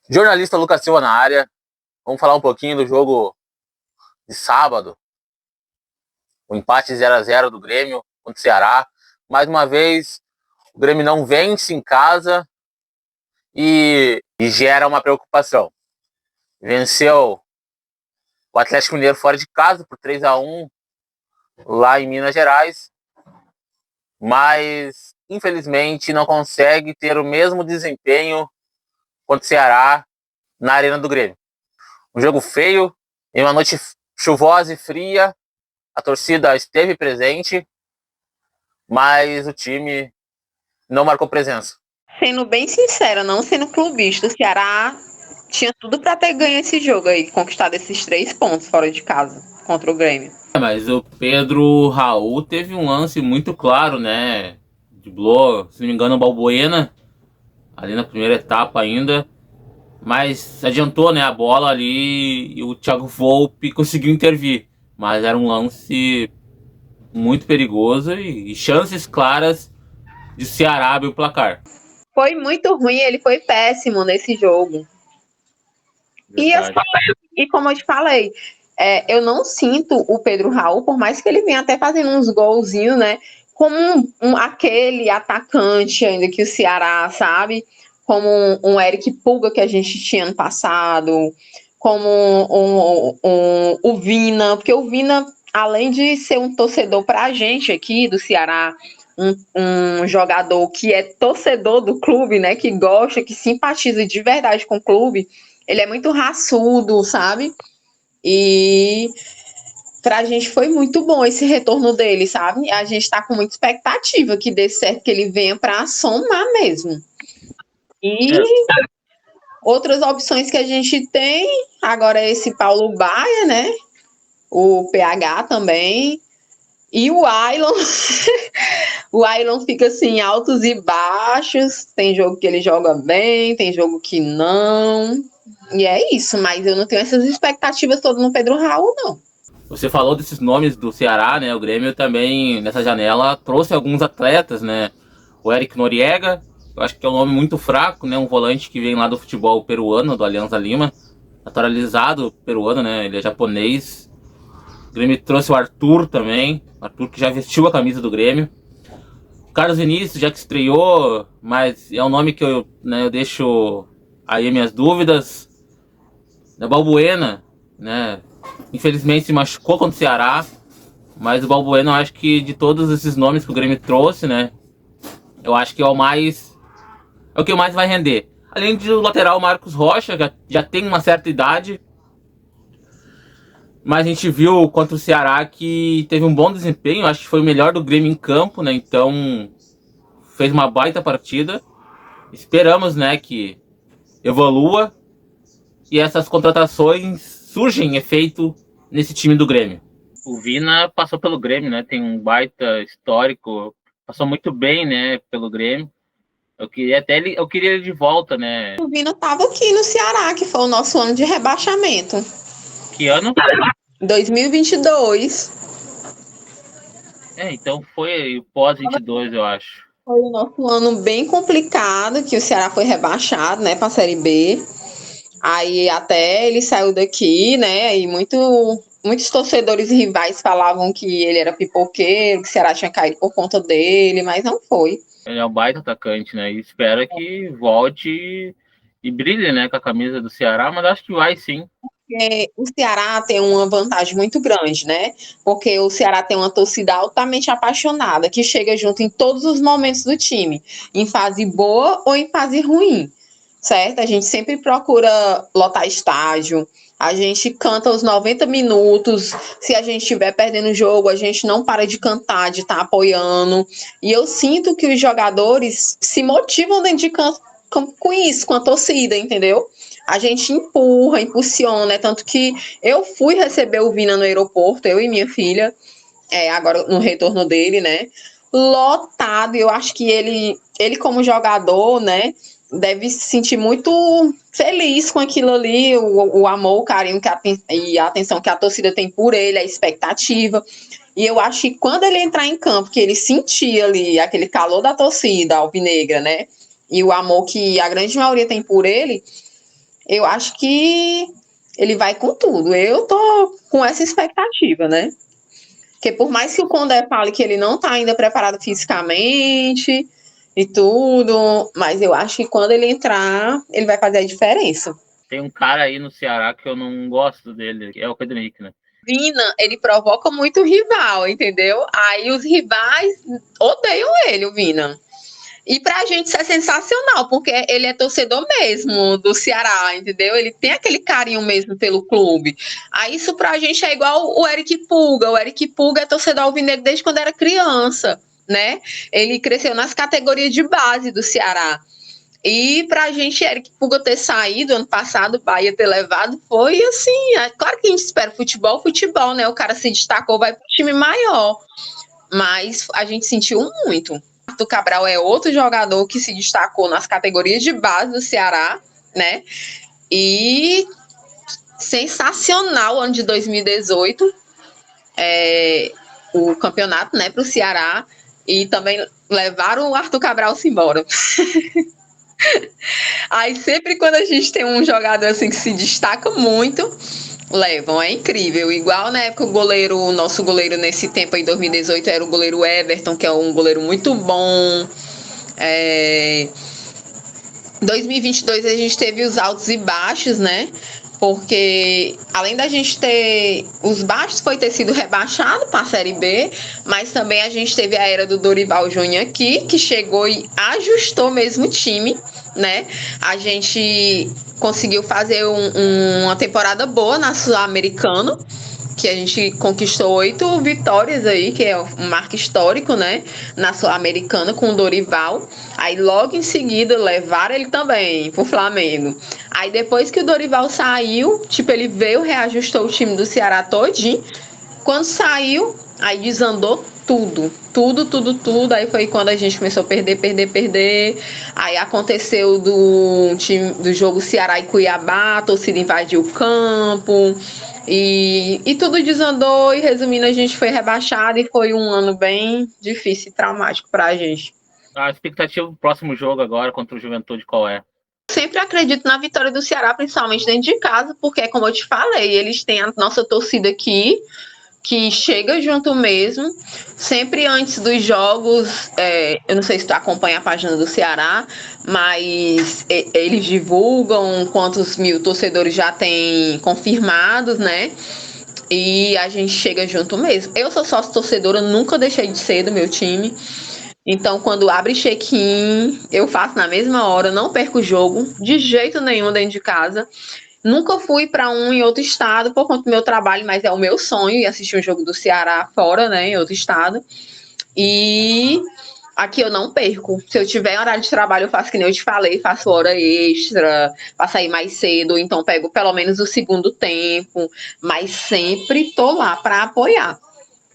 Jornalista Lucas Silva na área. Vamos falar um pouquinho do jogo de sábado. O empate 0-0 do Grêmio contra o Ceará. Mais uma vez, o Grêmio não vence em casa e gera uma preocupação. Venceu o Atlético Mineiro fora de casa por 3-1 lá em Minas Gerais, mas infelizmente não consegue ter o mesmo desempenho contra o Ceará na Arena do Grêmio. Um jogo feio, em uma noite chuvosa e fria, a torcida esteve presente, mas o time não marcou presença. Sendo bem sincera, não sendo clubista, o Ceará tinha tudo para ter ganho esse jogo aí, conquistado esses 3 pontos fora de casa contra o Grêmio. Mas o Pedro Raul teve um lance muito claro, né? Driblou, se não me engano, o Balbuena ali na primeira etapa ainda, mas adiantou, né, a bola ali e o Thiago Volpe conseguiu intervir. Mas era um lance muito perigoso e chances claras de Ceará abrir o placar. Foi muito ruim, ele foi péssimo nesse jogo. E como eu te falei, eu não sinto o Pedro Raul, por mais que ele venha até fazendo uns golzinhos, né? Como aquele atacante ainda que o Ceará, sabe? Como um Eric Pulga que a gente tinha ano passado, como o Vina, porque o Vina, além de ser um torcedor pra gente aqui do Ceará, um jogador que é torcedor do clube, né? Que gosta, que simpatiza de verdade com o clube, ele é muito raçudo, sabe? E pra gente foi muito bom esse retorno dele, sabe? A gente tá com muita expectativa que dê certo, que ele venha pra somar mesmo. E outras opções que a gente tem, agora é esse Paulo Baia, né? O PH também. E o Ailon. O Ailon fica assim, altos e baixos. Tem jogo que ele joga bem, tem jogo que não. E é isso, mas eu não tenho essas expectativas todas no Pedro Raul, não. Você falou desses nomes do Ceará, né? O Grêmio também, nessa janela, trouxe alguns atletas, né? O Eric Noriega, eu acho que é um nome muito fraco, né? Um volante que vem lá do futebol peruano, do Alianza Lima. Naturalizado peruano, né? Ele é japonês. O Grêmio trouxe o Arthur também. O Arthur que já vestiu a camisa do Grêmio. O Carlos Vinícius, já que estreou, mas é um nome que eu deixo aí minhas dúvidas. O Balbuena, né? Infelizmente se machucou contra o Ceará, mas o Balbuena, eu acho que de todos esses nomes que o Grêmio trouxe, né, eu acho que é o que mais vai render. Além do lateral Marcos Rocha, já tem uma certa idade, mas a gente viu contra o Ceará que teve um bom desempenho, acho que foi o melhor do Grêmio em campo, né, então fez uma baita partida. Esperamos, né, que evolua e essas contratações surgem efeito nesse time do Grêmio. O Vina passou pelo Grêmio, né? Tem um baita histórico, passou muito bem, né, pelo Grêmio. Eu queria ele de volta, né? O Vina tava aqui no Ceará, que foi o nosso ano de rebaixamento. Que ano? 2022. Então foi o pós-22, eu acho. Foi o nosso ano bem complicado, que o Ceará foi rebaixado, né, para a Série B. Aí até ele saiu daqui, né, e muitos torcedores rivais falavam que ele era pipoqueiro, que o Ceará tinha caído por conta dele, mas não foi. Ele é um baita atacante, né? E espera que volte e brilhe, né, com a camisa do Ceará, mas acho que vai sim. O Ceará tem uma vantagem muito grande, né? Porque o Ceará tem uma torcida altamente apaixonada, que chega junto em todos os momentos do time, em fase boa ou em fase ruim, certo? A gente sempre procura lotar estádio, a gente canta os 90 minutos, se a gente estiver perdendo o jogo, a gente não para de cantar, de estar apoiando, e eu sinto que os jogadores se motivam dentro de campo com isso, com a torcida, entendeu? A gente empurra, impulsiona, tanto que eu fui receber o Vina no aeroporto, eu e minha filha, agora no retorno dele, né? Lotado, eu acho que ele como jogador, né, deve se sentir muito feliz com aquilo ali, o amor, o carinho e a atenção que a torcida tem por ele, a expectativa. E eu acho que quando ele entrar em campo, que ele sentir ali aquele calor da torcida alvinegra, né? E o amor que a grande maioria tem por ele, eu acho que ele vai com tudo. Eu tô com essa expectativa, né? Porque por mais que o Condé fale que ele não tá ainda preparado fisicamente e tudo, mas eu acho que quando ele entrar, ele vai fazer a diferença. Tem um cara aí no Ceará que eu não gosto dele, que é o Pedro Henrique, né? Vina, ele provoca muito rival, entendeu? Aí os rivais odeiam ele, o Vina. E pra gente isso é sensacional, porque ele é torcedor mesmo do Ceará, entendeu? Ele tem aquele carinho mesmo pelo clube. Aí isso pra gente é igual o Eric Pulga. O Eric Pulga é torcedor alvinegro desde quando era criança, né? Ele cresceu nas categorias de base do Ceará. E pra gente, Eric Pulga ter saído ano passado, o Bahia ter levado, foi assim, claro que a gente espera futebol, né? O cara se destacou, vai pro time maior. Mas a gente sentiu muito. Arthur Cabral é outro jogador que se destacou nas categorias de base do Ceará, né? E sensacional o ano de 2018, o campeonato, né, para o Ceará. E também levaram o Arthur Cabral-se embora. Aí sempre quando a gente tem um jogador assim que se destaca muito, levam, é incrível. Igual na época o nosso goleiro nesse tempo aí, 2018, era o goleiro Everton, que é um goleiro muito bom. 2022 a gente teve os altos e baixos, né? Porque além da gente ter os baixos, foi ter sido rebaixado para a Série B, mas também a gente teve a era do Dorival Júnior aqui, que chegou e ajustou mesmo o time, né? A gente conseguiu fazer uma temporada boa na Sul-Americana, que a gente conquistou 8 vitórias aí, que é um marco histórico, né? Na Sul-Americana com o Dorival. Aí logo em seguida levaram ele também pro Flamengo. Aí depois que o Dorival saiu, tipo, ele veio, reajustou o time do Ceará todinho. Quando saiu, aí desandou tudo. Tudo. Aí foi quando a gente começou a perder. Aí aconteceu do jogo Ceará e Cuiabá, a torcida invadiu o campo. E tudo desandou, e resumindo, a gente foi rebaixado e foi um ano bem difícil e traumático pra gente. A expectativa do próximo jogo agora contra o Juventude qual é? Sempre acredito na vitória do Ceará, principalmente dentro de casa, porque, como eu te falei, eles têm a nossa torcida aqui, que chega junto mesmo. Sempre antes dos jogos, eu não sei se tu acompanha a página do Ceará, mas eles divulgam quantos mil torcedores já tem confirmados, né? E a gente chega junto mesmo. Eu sou sócio torcedora, nunca deixei de ser do meu time. Então, quando abre check-in, eu faço na mesma hora, não perco o jogo, de jeito nenhum dentro de casa. Nunca fui para um em outro estado por conta do meu trabalho, mas é o meu sonho ir assistir um jogo do Ceará fora, né, em outro estado. E aqui eu não perco. Se eu tiver horário de trabalho, eu faço que nem eu te falei, faço hora extra, para sair mais cedo, então pego pelo menos o segundo tempo, mas sempre tô lá para apoiar.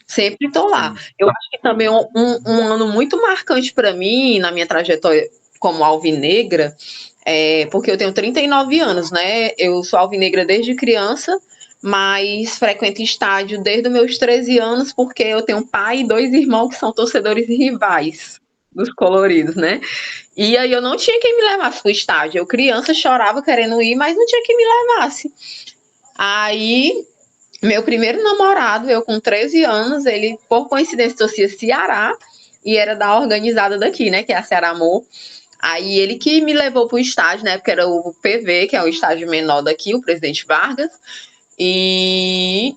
Sempre tô lá. Eu acho que também um ano muito marcante para mim, na minha trajetória como alvinegra, porque eu tenho 39 anos, né? Eu sou alvinegra desde criança, mas frequento estádio desde os meus 13 anos, porque eu tenho um pai e 2 irmãos que são torcedores rivais dos coloridos, né? E aí eu não tinha quem me levasse pro estádio. Eu, criança, chorava querendo ir, mas não tinha quem me levasse. Aí, meu primeiro namorado, eu com 13 anos, ele, por coincidência, torcia Ceará e era da organizada daqui, né? Que é a Ceará Amor. Aí ele que me levou pro estádio, né? Porque era o PV, que é o estádio menor daqui, o Presidente Vargas. E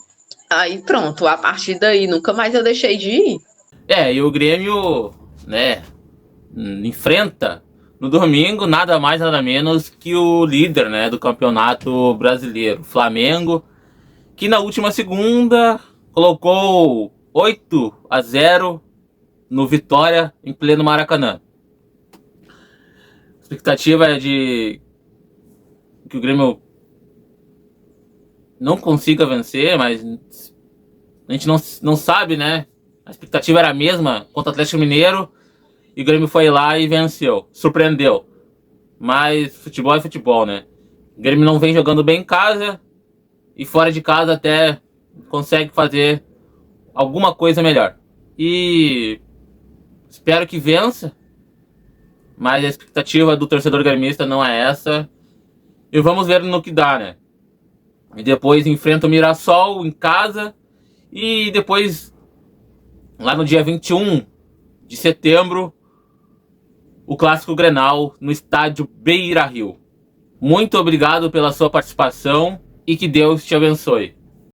aí pronto, a partir daí nunca mais eu deixei de ir. E o Grêmio, né, enfrenta no domingo nada mais nada menos que o líder, né, do Campeonato Brasileiro, Flamengo, que na última segunda colocou 8-0 no Vitória em pleno Maracanã. A expectativa é de que o Grêmio não consiga vencer, mas a gente não sabe, né? A expectativa era a mesma contra o Atlético Mineiro e o Grêmio foi lá e venceu, surpreendeu. Mas futebol é futebol, né? O Grêmio não vem jogando bem em casa e fora de casa até consegue fazer alguma coisa melhor. E espero que vença, mas a expectativa do torcedor gremista não é essa. E vamos ver no que dá, né? E depois enfrenta o Mirassol em casa. E depois, lá no dia 21 de setembro, o Clássico Grenal no estádio Beira-Rio. Muito obrigado pela sua participação e que Deus te abençoe.